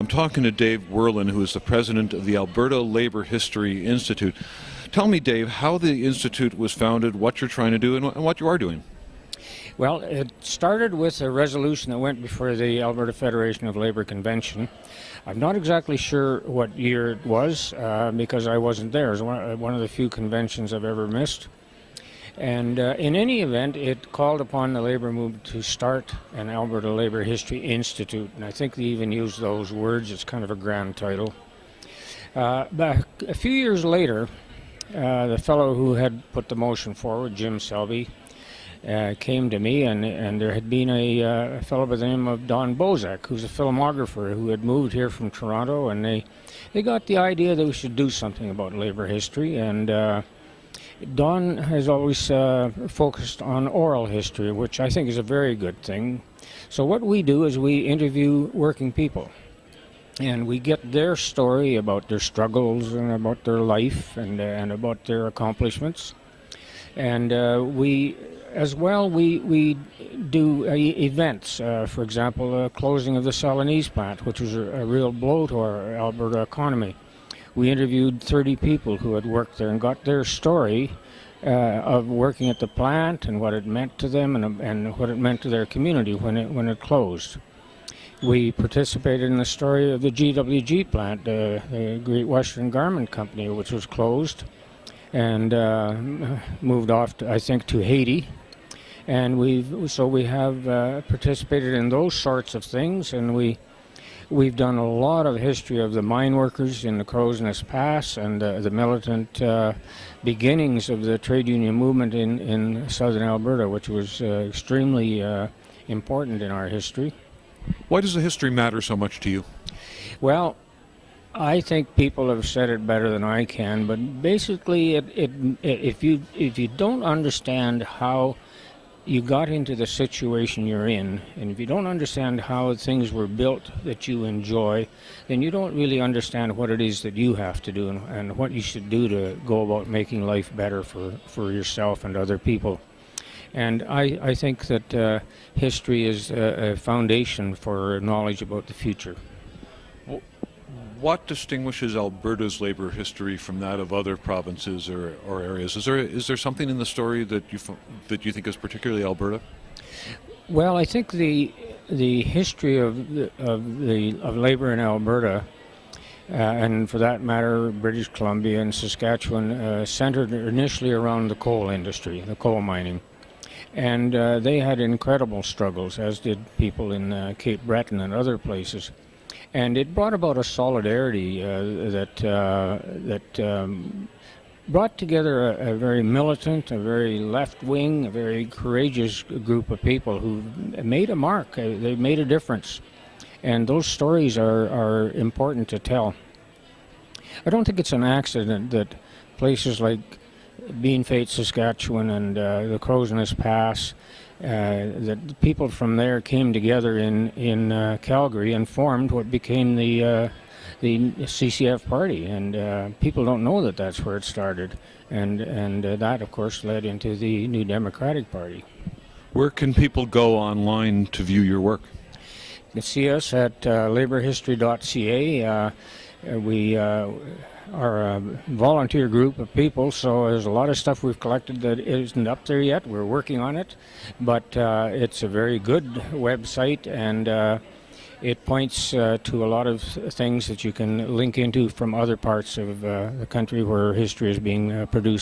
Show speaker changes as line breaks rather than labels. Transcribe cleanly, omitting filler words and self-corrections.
I'm talking to Dave Werlin, who is the president of the Alberta Labour History Institute. Tell me, Dave, how the Institute was founded, what you're trying to do, and what you are doing.
Well, it started with a resolution that went before the Alberta Federation of Labour Convention. I'm not exactly sure what year it was because I wasn't there. It was one of the few conventions I've ever missed. And in any event, it called upon the labour movement to start an Alberta Labour History Institute. And I think they even used those words. It's kind of a grand title. But a few years later, the fellow who had put the motion forward, Jim Selby, came to me, and there had been a fellow by the name of Don Bozak, who's a filmographer who had moved here from Toronto, and they got the idea that we should do something about labour history. And Don has always focused on oral history, which I think is a very good thing. So what we do is we interview working people, and we get their story about their struggles and about their life and about their accomplishments. And we do events. For example, closing of the Celanese plant, which was a real blow to our Alberta economy. We interviewed 30 people who had worked there and got their story of working at the plant and what it meant to them and what it meant to their community when it closed. We participated in the story of the GWG plant, the Great Western Garment Company, which was closed and moved off, I think, to Haiti. And we have participated in those sorts of things, and we've done a lot of history of the mine workers in the Crow's Nest Pass and the militant beginnings of the trade union movement in southern Alberta, which was extremely important in our history.
Why does the history matter so much to you?
Well, I think people have said it better than I can, but basically, if you don't understand how you got into the situation you're in, and if you don't understand how things were built that you enjoy, then you don't really understand what it is that you have to do and what you should do to go about making life better for yourself and other people. And I think that history is a foundation for knowledge about the future.
Well, what distinguishes Alberta's labour history from that of other provinces or areas? Is there something in the story that you think is particularly Alberta?
Well, I think the history of labour in Alberta, and for that matter, British Columbia and Saskatchewan, centered initially around the coal industry, the coal mining. And they had incredible struggles, as did people in Cape Breton and other places. And it brought about a solidarity that brought together a very militant, a very left-wing, a very courageous group of people who made a mark. They made a difference. And those stories are important to tell. I don't think it's an accident that places like Beanfate, Saskatchewan, and the Crow's Nest Pass, that the people from there came together in Calgary and formed what became the CCF party. And people don't know that that's where it started. And that, of course, led into the New Democratic Party.
Where can people go online to view your work?
You can see us at labourhistory.ca. We are a volunteer group of people, so there's a lot of stuff we've collected that isn't up there yet. We're working on it, but it's a very good website, and it points to a lot of things that you can link into from other parts of the country where history is being produced.